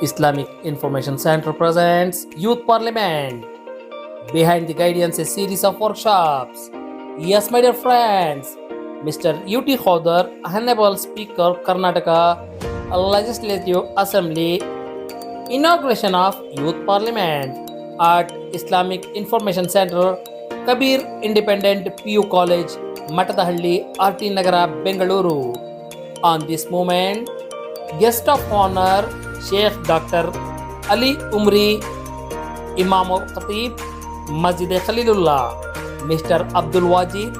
Islamic Information Center presents Youth Parliament. Behind the Guidance, a series of workshops. Yes, my dear friends, Mr. U.T. Khodar, Honorable Speaker, Karnataka Legislative Assembly, inauguration of Youth Parliament at Islamic Information Center, Kabir Independent PU College, Matadahalli, RT Nagara, Bengaluru. On this moment, guest of honor Sheikh Dr. Ali Umri, Imam of Khatib, Masjid Khalilullah, Mr. Abdul Wajid,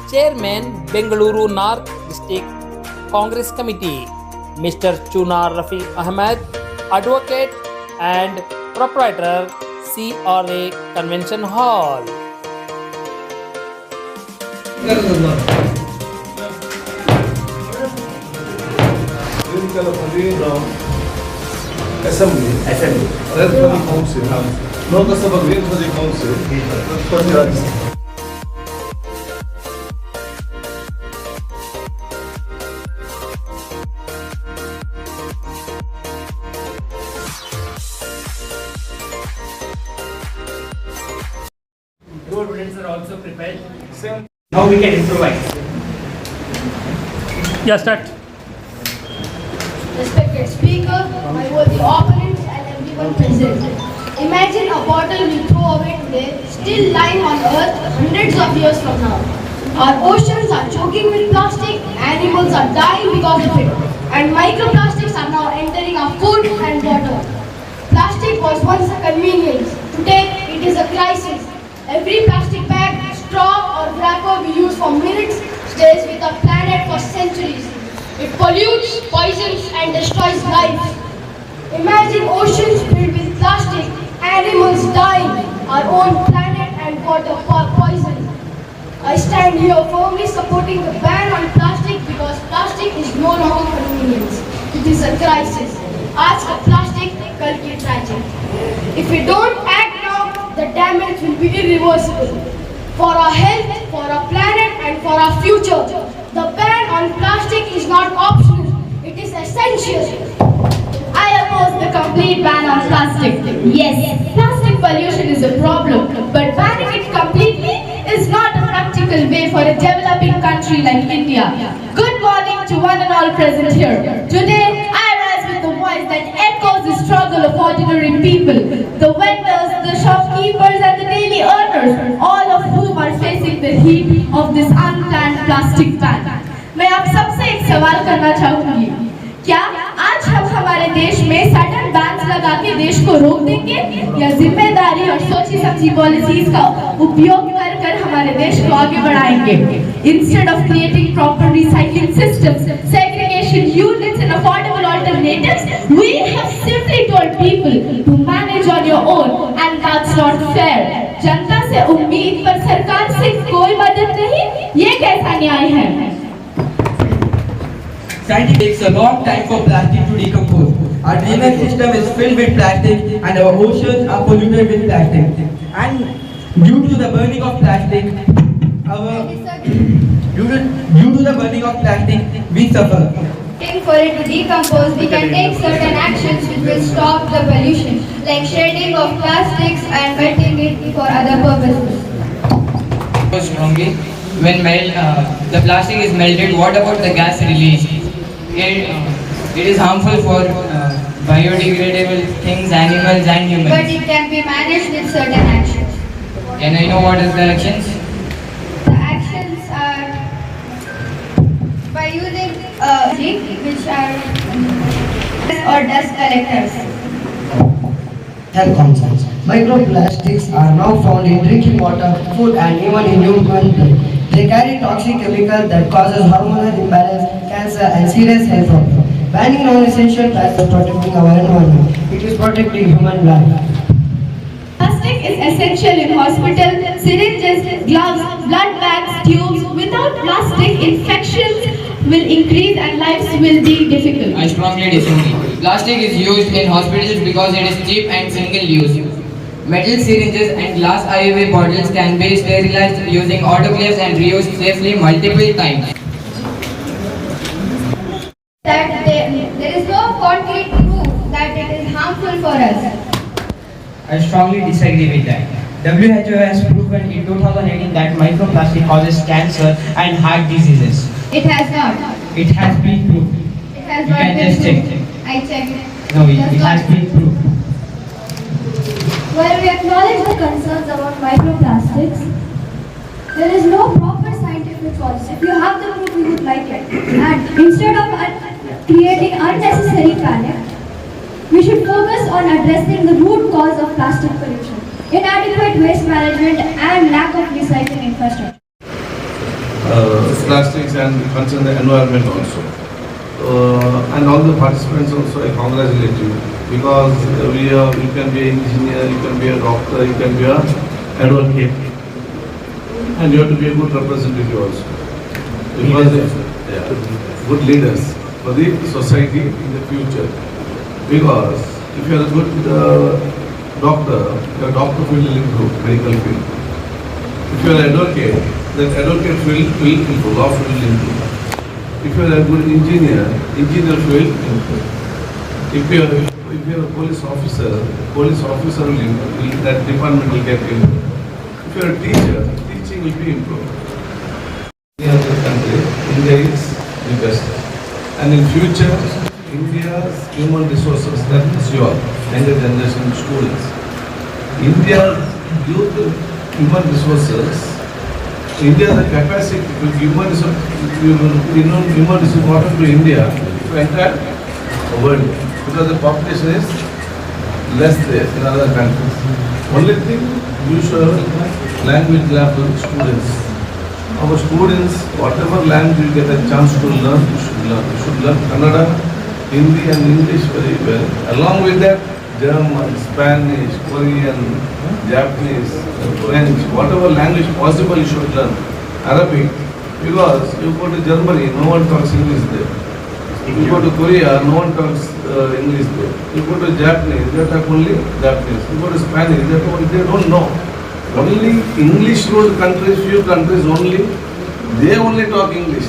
Chairman Bengaluru North District Congress Committee, Mr. Chunar Rafi Ahmed, Advocate and Proprietor, CRA Convention Hall. Assembly. That's for the council. No customer green for the council. For judge. Road builders are also prepared. How we can improvise. Yeah, start. Respected speaker, my worthy opponents and everyone present. Imagine a bottle we throw away today, still lying on earth hundreds of years from now. Our oceans are choking with plastic, animals are dying because of it, and microplastics are now entering our food and water. Plastic was once a convenience, today it is a crisis. Every plastic bag, straw or wrapper we use for minutes stays with our planet for centuries. It pollutes, poisons and destroys life. Imagine oceans filled with plastic, animals dying, our own planet and water poisoned. I stand here firmly supporting the ban on plastic because plastic is no longer convenience. It is a crisis. Ask a plastic, kal ki tragic. If we don't act now, the damage will be irreversible. For our health, for our planet and for our future. The ban on plastic is not optional, it is essential. I oppose the complete ban on plastic. Yes, plastic pollution is a problem, but banning it completely is not a practical way for a developing country like India. Good morning to one and all present here. Today, I rise with the voice that echoes the struggle of ordinary people, the vendors, the shopkeepers and the daily earners, all of whom are facing the heat of this unplanned plastic ban. मैं आप सबसे एक सवाल करना चाहूंगी, क्या आज हम हमारे देश में सडन बैन्स लगा के देश को रोक देंगे या जिम्मेदारी और सोची समझी पॉलिसीज का उपयोग कर हमारे देश को आगे बढ़ाएंगे? Instead of creating proper recycling systems, segregation units and affordable alternatives, we have simply told people to manage on your own and that's not fair. जनता से उम्मीद पर सरकार से कोई मदद नहीं, ये कैसा न्याय है? It takes a long time for plastic to decompose. Our drainage system is filled with plastic and our oceans are polluted with plastic. And due to the burning of plastic, we suffer. For it to decompose, we can take certain actions which will stop the pollution, like shredding of plastics and melting it for other purposes. Strongly, when the plastic is melted, what about the gas released? It is harmful for biodegradable things, animals and humans. But it can be managed with certain actions. Can I know what is the actions? The actions are by using which are or dust collectors. Health concerns. Microplastics are now found in drinking water, food and even in human blood. They carry toxic chemicals that causes hormonal imbalance, cancer and serious health problems. Banning non-essential plastics protecting our environment. It is protecting human life. Plastic is essential in hospitals, syringes, gloves, blood bags, tubes. Without plastic, infections will increase and lives will be difficult. I strongly disagree. Plastic is used in hospitals because it is cheap and single-use. Metal syringes and glass IV bottles can be sterilized using autoclaves and reused safely multiple times. That there is no concrete proof that it is harmful for us. I strongly disagree with that. WHO has proven in 2018 that microplastic causes cancer and heart diseases. It has not. It has been proved. It has You not can been just check. proved. I checked. No, Does it has not. been proved. While we acknowledge the concerns about microplastics, there is no proper scientific choice. If you have the proof, we would like it. And instead of creating unnecessary panic, we should focus on addressing the root cause of plastic pollution, inadequate waste management and lack of recycling infrastructure. Plastics and concern the environment also. And all the participants also, I congratulate you because you can be an engineer, you can be a doctor, you can be an advocate, and you have to be a good representative also. Because good leaders for the society in the future. Because if you are a good doctor, your doctor field will improve, medical field. If you are an advocate, that advocate field will improve, law field will improve. If you are a good engineer, engineer field will improve. If you are a police officer will improve, that department will get improved. If you are a teacher, teaching will be improved. In other country, India is the best. And in future, India's human resources, that is your younger generation students. India's youth human resources, India has the capacity to human resources important to India, to entire world, because the population is less there in other countries. Only thing, you should have language lab for students. Our students, whatever language you get a chance to learn, you should learn. You should learn Kannada, Hindi and English very well. Along with that, German, Spanish, Korean, Japanese, French, whatever language possible you should learn. Arabic, because you go to Germany, no one talks English there. You go to Korea, no one talks English there. You go to Japanese, they talk only Japanese. You go to Spanish, they don't know. Only English-ruled countries, few countries only, they only talk English.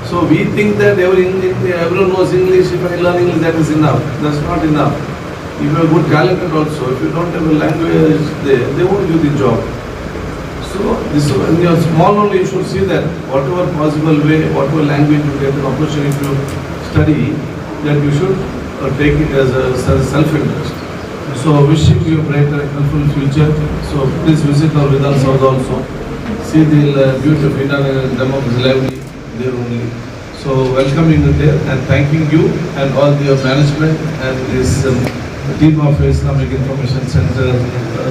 So we think that everyone knows English, if I learn English, that is enough. That's not enough. If you are good talented also, if you don't have a language there, they won't give the job. So this, in your small only, you should see that whatever possible way, whatever language you get an opportunity to study, that you should take it as a self-interest. So wishing you a brighter and helpful future. So please visit our Vidhan Saudha also. See the beauty of Indian democracy lively there only. So welcoming you there and thanking you and all your management and this team of Islamic Information Center,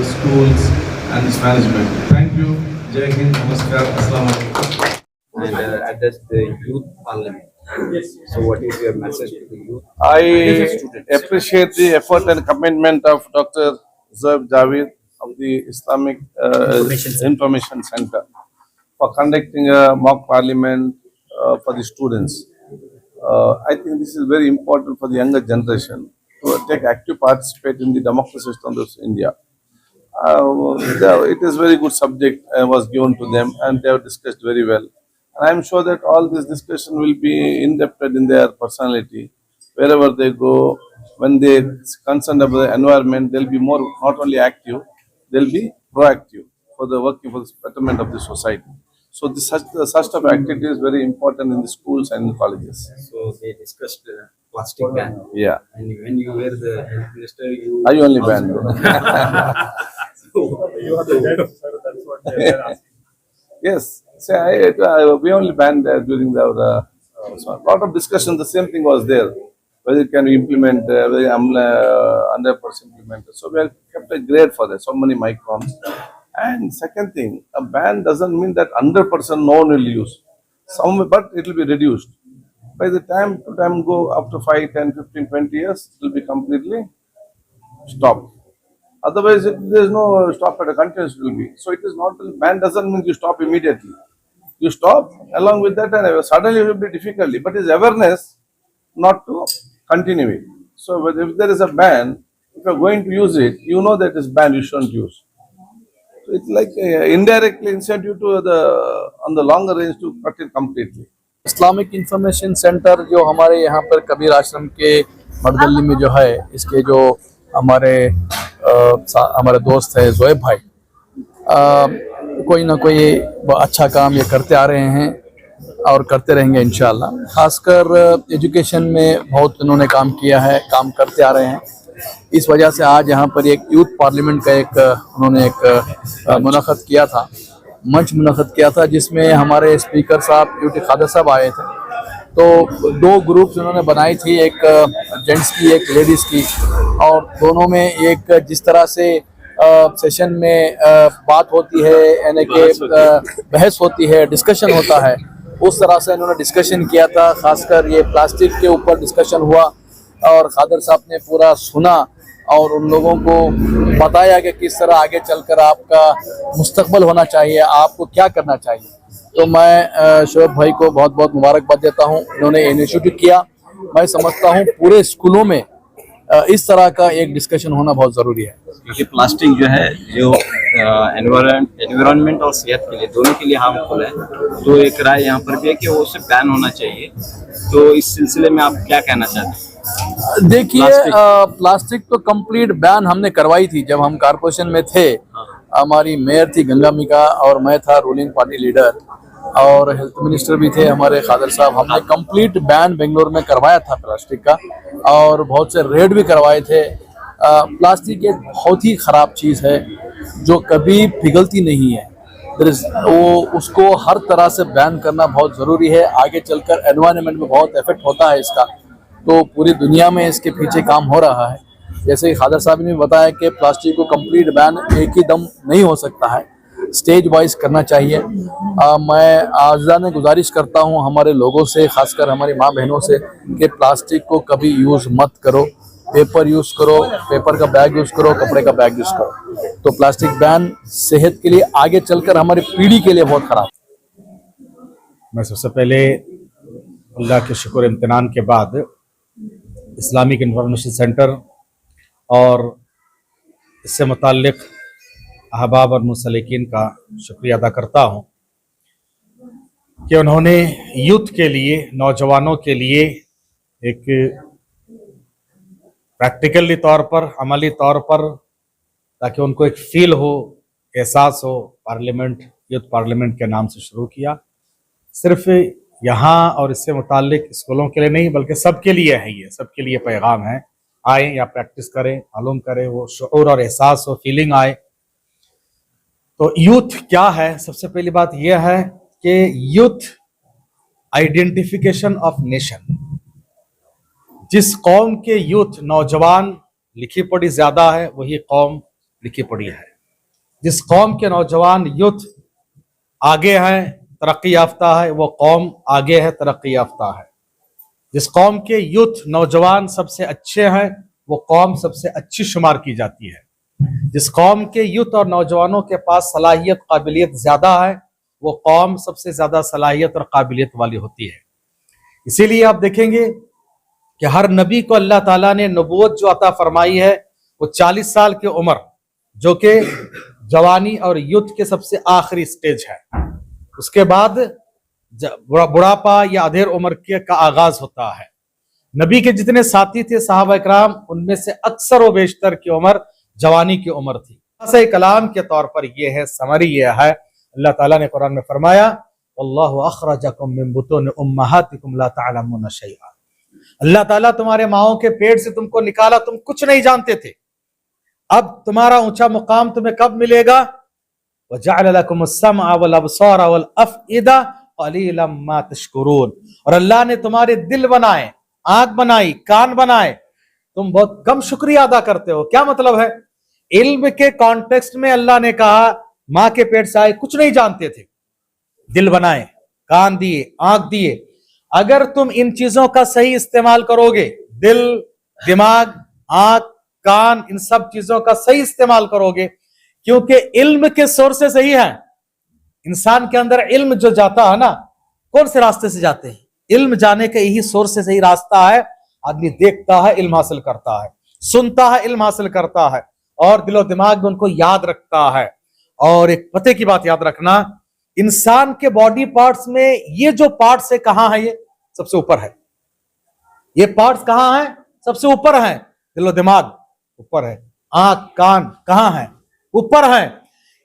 schools and its management. Thank you. Jai Hind, Namaskar, Assalamu Alaikum. And address the youth parliament. So what is your message to the youth? I appreciate the effort and commitment of Dr. Zoeb Javed of the Islamic Information Center for conducting a mock parliament for the students. I think this is very important for the younger generation to take active participate in the democracy system of India. It is very good subject was given to them and they have discussed very well. And I am sure that all this discussion will be in-depth in their personality. Wherever they go, when they are concerned about the environment, they will be more not only active, they will be proactive for the working for the betterment of the society. So this such type of activity is very important in the schools and colleges. So they discussed plastic ban. Yeah. And when you were the health minister, you I only banned. You are the head, sir, that's what they are asking. Yes. We only banned during the lot of discussion. The same thing was there. Whether it can be implemented, whether 100% implemented. So we have kept a grade for that. So many microns. And second thing, a ban doesn't mean that 100% no one will use. But it will be reduced. By the time go after 5, 10, 15, 20 years, it will be completely stopped. Otherwise, there is no stop at a continuous will be. So it is not, ban doesn't mean you stop immediately. You stop, along with that, and suddenly it will be difficulty. But it's awareness not to continue it. So if there is a ban, if you are going to use it, you know that it's banned, you shouldn't use. So it's like indirectly incentive to on the longer range to cut it completely. Islamic information centre जो हमारे यहाँ पर कबीर आश्रम के मरदली में जो है इसके जो हमारे दोस्त है जोएब भाई, कोई ना कोई अच्छा काम ये करते आ रहे हैं और करते रहेंगे इंशाल्लाह। खासकर एजुकेशन में बहुत इन्होंने काम किया है, काम करते आ रहे हैं। इस वजह से आज यहाँ पर एक यूथ पार्लियामेंट का उन्होंने एक मुनाक़द किया था, मंच मुनाक़द किया था, जिसमें हमारे स्पीकर साहब यूटी खादर साहब आए थे। तो 2 ग्रुप्स उन्होंने बनाई थी, एक जेंट्स की एक लेडीज़ की, और दोनों में एक जिस तरह से सेशन में बात होती है, यानी कि बहस होती है, डिस्कशन होता है, उस तरह से इन्होंने डिस्कशन किया था। खासकर ये प्लास्टिक के ऊपर डिस्कशन हुआ और खादर साहब ने पूरा सुना और उन लोगों को बताया कि किस तरह आगे चलकर आपका मुस्तकबिल होना चाहिए, आपको क्या करना चाहिए। तो मैं शोएब भाई को बहुत बहुत मुबारकबाद देता हूँ, इन्होंने इनिशिएटिव किया। मैं समझता हूँ पूरे स्कूलों में इस तरह का एक डिस्कशन होना बहुत ज़रूरी है, क्योंकि प्लास्टिक जो है जो एनवायरनमेंट और सेहत के लिए दोनों के लिए हार्मफुल है। तो एक राय यहाँ पर भी है कि वो उसे बैन होना चाहिए। तो इस सिलसिले में आप क्या कहना चाहते हैं? देखिए, प्लास्टिक तो कंप्लीट बैन हमने करवाई थी जब हम कारपोरेशन में थे। हमारी मेयर थी गंगामिका और मैं था रूलिंग पार्टी लीडर, और हेल्थ मिनिस्टर भी थे हमारे खादर साहब। हमने कंप्लीट बैन बेंगलोर में करवाया था प्लास्टिक का, और बहुत से रेड भी करवाए थे। प्लास्टिक एक बहुत ही ख़राब चीज़ है जो कभी पिघलती नहीं है। वो उसको हर तरह से बैन करना बहुत ज़रूरी है। आगे चलकर एनवायरनमेंट में बहुत इफेक्ट होता है इसका, तो पूरी दुनिया में इसके पीछे काम हो रहा है। जैसे खादर साहब ने बताया कि प्लास्टिक को कंप्लीट बैन एक ही दम नहीं हो सकता है, स्टेज वाइज करना चाहिए। मैं आज़ादाने गुजारिश करता हूं हमारे लोगों से, खासकर हमारी माँ बहनों से, कि प्लास्टिक को कभी यूज़ मत करो, पेपर यूज़ करो, पेपर का बैग यूज़ करो, कपड़े का बैग यूज़ करो। तो प्लास्टिक बैन सेहत के लिए आगे चलकर हमारी पीढ़ी के लिए बहुत ख़राब। मैं सबसे पहले अल्लाह के शुक्र इम्तिनान के बाद इस्लामिक इंफॉर्मेशन सेंटर और इससे मुताल्लिक़ अहबाब और मुसलिकीन का शुक्रिया अदा करता हूँ कि उन्होंने यूथ के लिए, नौजवानों के लिए एक प्रैक्टिकली तौर पर, अमली तौर पर, ताकि उनको एक फील हो, एहसास हो, पार्लियामेंट, यूथ पार्लियामेंट के नाम से शुरू किया। सिर्फ यहाँ और इससे मुताल्लिक स्कूलों के लिए नहीं, बल्कि सबके लिए है, ये सबके लिए पैगाम है। आए या प्रैक्टिस करें, मालूम करें, वो शऊर और एहसास हो, फीलिंग आए। तो यूथ क्या है? सबसे पहली बात यह है कि यूथ आइडेंटिफिकेशन ऑफ नेशन। जिस कौम के यूथ, नौजवान लिखी पढ़ी ज्यादा है, वही कौम लिखी पढ़ी है। जिस कौम के नौजवान यूथ आगे हैं, तरक्की याफ्ता है, वो कौम आगे है, तरक्की याफ्ता है। जिस कौम के यूथ, नौजवान सबसे अच्छे हैं, वो कौम सबसे अच्छी शुमार की जाती है। जिस कौम के यूथ और नौजवानों के पास सलाहियत, काबिलियत ज्यादा है, वो कौम सबसे ज्यादा सलाहियत और काबिलियत वाली होती है। इसीलिए आप देखेंगे कि हर नबी को अल्लाह ताला ने नबूवत जो अता फरमाई है, वो 40 साल की उम्र, जो कि जवानी और यूथ के सबसे आखिरी स्टेज है। उसके बाद बुढ़ापा या अधेड़ उम्र का आगाज होता है। नबी के जितने साथी थे सहाबा इकराम, उनमें से अक्सर व बेशतर की उम्र जवानी की उम्र थी। सही कलाम के तौर पर यह है, समरी यह है, अल्लाह ताला ने कुरान में फरमाया, वल्लाहु अखरजकुम मिन बुतून उम्महातिकुम ला तअलमून शैआ। अल्लाह ताला तुम्हारे माओं के पेट से तुमको निकाला, तुम कुछ नहीं जानते थे। अब तुम्हारा ऊंचा मुकाम तुम्हें कब मिलेगा? वजअल लकुमुस समअ वल अबसार वल अफइदा क़लीलन मा तशकुरून। और अल्लाह ने तुम्हारे दिल बनाए, आंख बनाई, कान बनाए, तुम बहुत कम शुक्रिया अदा करते हो। क्या मतलब है? इल्म के कॉन्टेक्स्ट में अल्लाह ने कहा मां के पेट से आए, कुछ नहीं जानते थे, दिल बनाए, कान दिए, आंख दिए। अगर तुम इन चीजों का सही इस्तेमाल करोगे, दिल, दिमाग, आंख, कान, इन सब चीजों का सही इस्तेमाल करोगे, क्योंकि इल्म के सोर्सेस सही हैं। इंसान के अंदर इल्म जो जाता है ना, कौन से रास्ते से जाते हैं? इल्म जाने का यही सोर्स से सही रास्ता है। आदमी देखता है, इल्म हासिल करता है, सुनता है, इल्म हासिल करता है, और दिलो दिमाग में उनको याद रखता है। और एक पते की बात याद रखना, इंसान के बॉडी पार्ट्स में ये जो पार्ट्स है, कहां है? ये सबसे ऊपर है। ये पार्ट्स कहां है? सबसे ऊपर हैं, दिलो दिमाग ऊपर है, आंख कान कहाँ है? ऊपर है।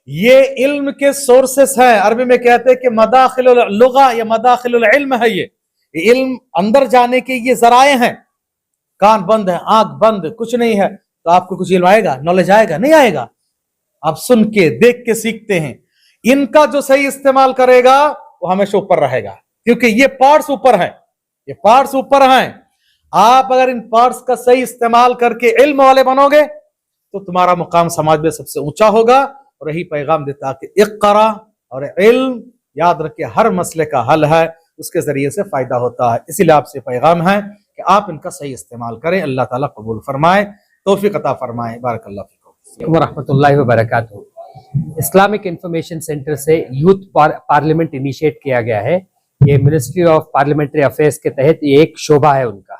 ये इल्म के सोर्सेस हैं। अरबी में कहते हैं कि मदाखिलुल लुगा या मदाखिलुल इल्म है। ये इल्म अंदर जाने के ये जराए हैं। कान बंद है, आंख बंद, कुछ नहीं है, तो आपको कुछ इल्म आएगा, नॉलेज आएगा? नहीं आएगा। आप सुन के देख के सीखते हैं। इनका जो सही इस्तेमाल करेगा वो हमेशा ऊपर रहेगा, क्योंकि ये पार्ट्स ऊपर हैं, ये पार्ट्स ऊपर हैं। आप अगर इन पार्ट्स का सही इस्तेमाल करके इल्म वाले बनोगे तो तुम्हारा मुकाम समाज में सबसे ऊंचा होगा। और यही पैगाम देता है कि इक़रा और इल्म, याद रखिए, हर मसले का हल है, उसके जरिए से फायदा होता है। इसीलिए आपसे पैगाम है कि आप इनका सही इस्तेमाल करें। अल्लाह ताला कबूल फरमाए, तौफीक अता फरमाए। बारकल्लाह फीकुम व रहमतुल्लाहि व बरकातुहू। इस्लामिक इंफॉर्मेशन सेंटर से यूथ पार्लियामेंट इनिशिएट किया गया है। ये मिनिस्ट्री ऑफ पार्लियामेंट्री अफेयर्स के तहत ये एक शोभा है उनका।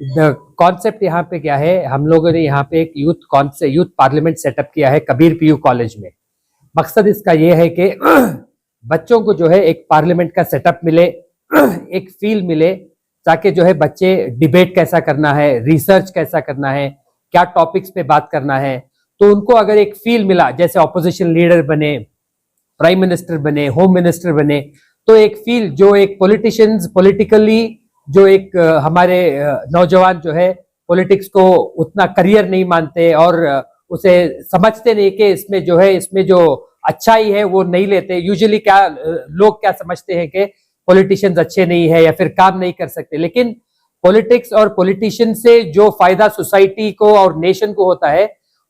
कॉन्सेप्ट यहाँ पे क्या है, हम लोगों ने यहाँ पे एक यूथ पार्लियामेंट सेटअप किया है कबीर पीयू कॉलेज में। मकसद इसका ये है कि बच्चों को जो है एक पार्लियामेंट का सेटअप मिले, एक फील मिले, ताकि जो है बच्चे डिबेट कैसा करना है, रिसर्च कैसा करना है, क्या टॉपिक्स पे बात करना है, तो उनको अगर एक फील मिला, जैसे ऑपोजिशन लीडर बने, प्राइम मिनिस्टर बने, होम मिनिस्टर बने, तो एक फील जो एक पॉलिटिशियंस पॉलिटिकली जो एक हमारे नौजवान जो है पॉलिटिक्स को उतना करियर नहीं मानते और उसे समझते नहीं कि इसमें जो अच्छाई है वो नहीं लेते। यूजुअली क्या लोग क्या समझते हैं कि पॉलिटिशियंस अच्छे नहीं है या फिर काम नहीं कर सकते, लेकिन पॉलिटिक्स और पॉलिटिशियन से जो फायदा सोसाइटी को और नेशन को होता है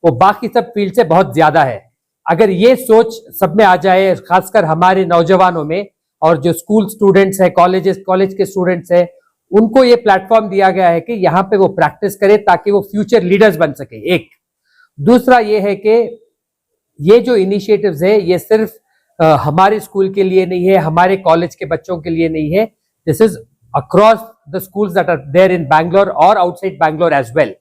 वो बाकी सब फील्ड से बहुत ज्यादा है। अगर ये सोच सब में आ जाए, खासकर हमारे नौजवानों में, और जो स्कूल स्टूडेंट्स है, कॉलेज के स्टूडेंट्स है, उनको ये प्लेटफॉर्म दिया गया है कि यहाँ पे वो प्रैक्टिस करें ताकि वो फ्यूचर लीडर्स बन सके। एक दूसरा ये है कि ये जो इनिशिएटिव्स है ये सिर्फ हमारे स्कूल के लिए नहीं है, हमारे कॉलेज के बच्चों के लिए नहीं है। This is across the schools that are there in Bangalore और outside Bangalore as well.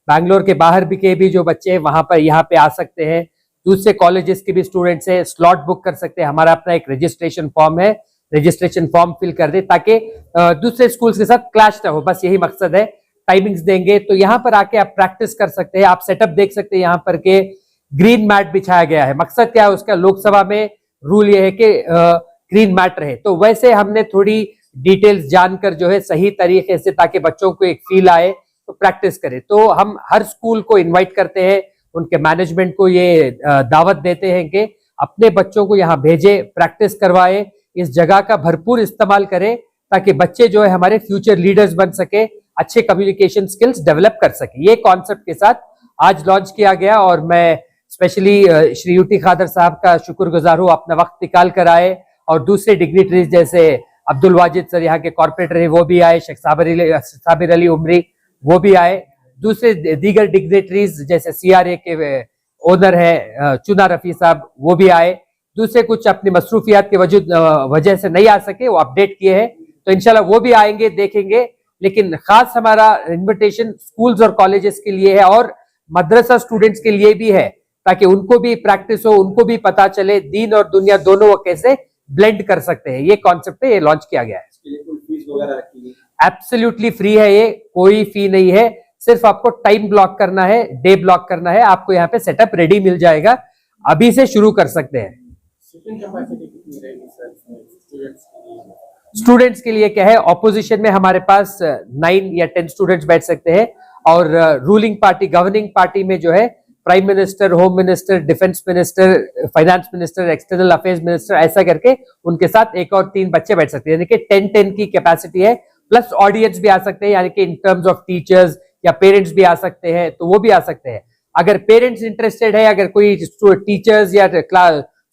Bangalore के बाहर भी जो बच्चे हैं वहां पर यहाँ पे आ सकते हैं। दूसरे कॉलेजेस के भी स्टूडेंट्स है, स्लॉट बुक कर सकते हैं। हमारा अपना एक रजिस्ट्रेशन फॉर्म है, रजिस्ट्रेशन फॉर्म फिल कर दे ताकि दूसरे स्कूल्स के साथ क्लैश ना हो, बस यही मकसद है। टाइमिंग्स देंगे तो यहाँ पर आके आप प्रैक्टिस कर सकते हैं। आप सेटअप देख सकते हैं, यहाँ पर के ग्रीन मैट बिछाया गया है। मकसद क्या है उसका, लोकसभा में रूल ये है कि ग्रीन मैट रहे, तो वैसे हमने थोड़ी डिटेल्स जानकर जो है सही तरीके से, ताकि बच्चों को एक फील आए तो प्रैक्टिस करें। तो हम हर स्कूल को इनवाइट करते हैं, उनके मैनेजमेंट को ये दावत देते हैं कि अपने बच्चों को यहाँ भेजे, प्रैक्टिस करवाए, इस जगह का भरपूर इस्तेमाल करें ताकि बच्चे जो है हमारे फ्यूचर लीडर्स बन सके, अच्छे कम्युनिकेशन स्किल्स डेवलप कर सके। ये कॉन्सेप्ट के साथ आज लॉन्च किया गया और मैं स्पेशली श्री यूटी खादर साहब का शुक्रगुजार हूँ, अपना वक्त निकाल कर आए। और दूसरे डिग्निटरीज जैसे अब्दुल वाजिद सर यहाँ के कॉर्पोरेटर है वो भी आए, शेख साबिर अली उमरी वो भी आए, दूसरे दीगर डिग्निटरीज जैसे CRA के ओनर है चुना रफी साहब वो भी आए। दूसरे कुछ अपनी मसरूफियात के वजह से नहीं आ सके, वो अपडेट किए हैं, तो इंशाल्लाह वो भी आएंगे, देखेंगे। लेकिन खास हमारा इन्विटेशन स्कूल्स और कॉलेजेस के लिए है और मदरसा स्टूडेंट्स के लिए भी है, ताकि उनको भी प्रैक्टिस हो, उनको भी पता चले दीन और दुनिया दोनों वो कैसे ब्लेंड कर सकते हैं। ये कॉन्सेप्ट है, ये लॉन्च किया गया है। एब्सोल्युटली फ्री है, ये कोई फी नहीं है, सिर्फ आपको टाइम ब्लॉक करना है, डे ब्लॉक करना है। आपको यहाँ पे सेटअप रेडी मिल जाएगा, अभी से शुरू कर सकते हैं। स्टूडेंट्स के लिए क्या है, ऑपोजिशन में हमारे पास 9 या 10 स्टूडेंट्स बैठ सकते हैं और रूलिंग पार्टी, गवर्निंग पार्टी में जो है prime minister, home minister, defence minister, finance minister, external affairs minister, ऐसा करके उनके साथ 1 और 3 बच्चे बैठ सकते हैं। यानी कि 10-10 की कैपेसिटी है, प्लस ऑडियंस भी आ सकते हैं, यानी कि इन टर्म्स ऑफ टीचर्स या पेरेंट्स भी आ सकते हैं, तो वो भी आ सकते हैं। अगर पेरेंट्स इंटरेस्टेड है, अगर कोई टीचर्स या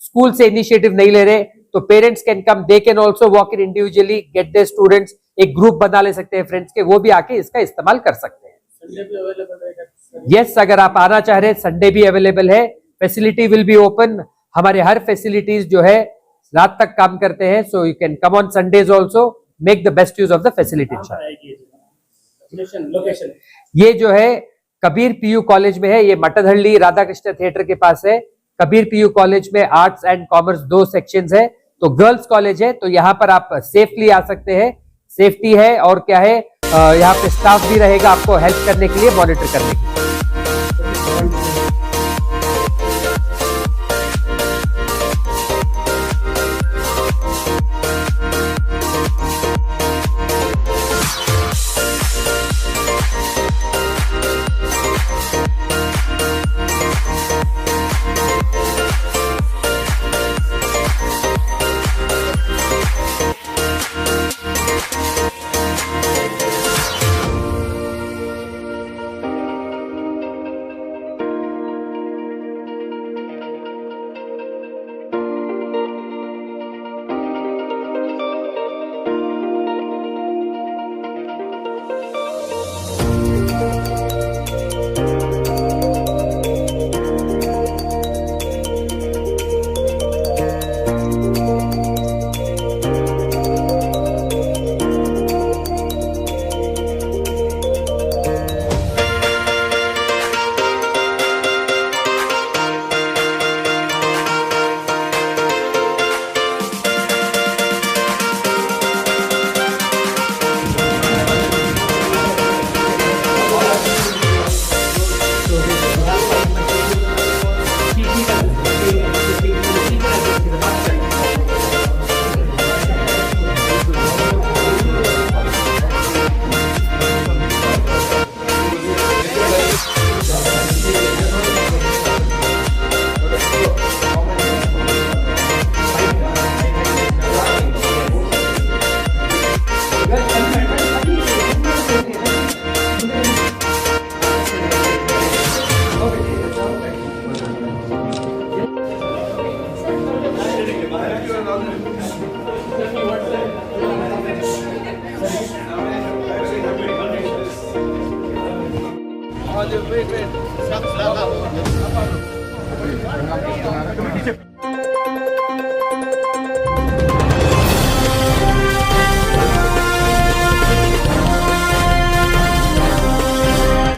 स्कूल से इनिशिएटिव नहीं ले रहे, तो parents can come, they can also walk in individually, get their students, एक ग्रुप बना ले सकते हैं फ्रेंड्स के, वो भी आके इसका इस्तेमाल कर सकते हैं। यस, अगर आप आना चाह रहे हैं संडे भी अवेलेबल है, फैसिलिटी विल बी ओपन। हमारे हर फैसिलिटीज जो है रात तक काम करते हैं, so you can come on Sundays also, make the best use of the facility. ये जो है कबीर पीयू कॉलेज में है, ये मटनहल्ली राधा कृष्ण थिएटर के पास है। कबीर पीयू कॉलेज में आर्ट्स एंड कॉमर्स 2 सेक्शंस है, तो गर्ल्स कॉलेज है, तो यहाँ पर आप सेफली आ सकते हैं, सेफ्टी है। और क्या है, यहाँ पे स्टाफ भी रहेगा आपको हेल्प करने के लिए, मॉनिटर करने के लिए। Wait.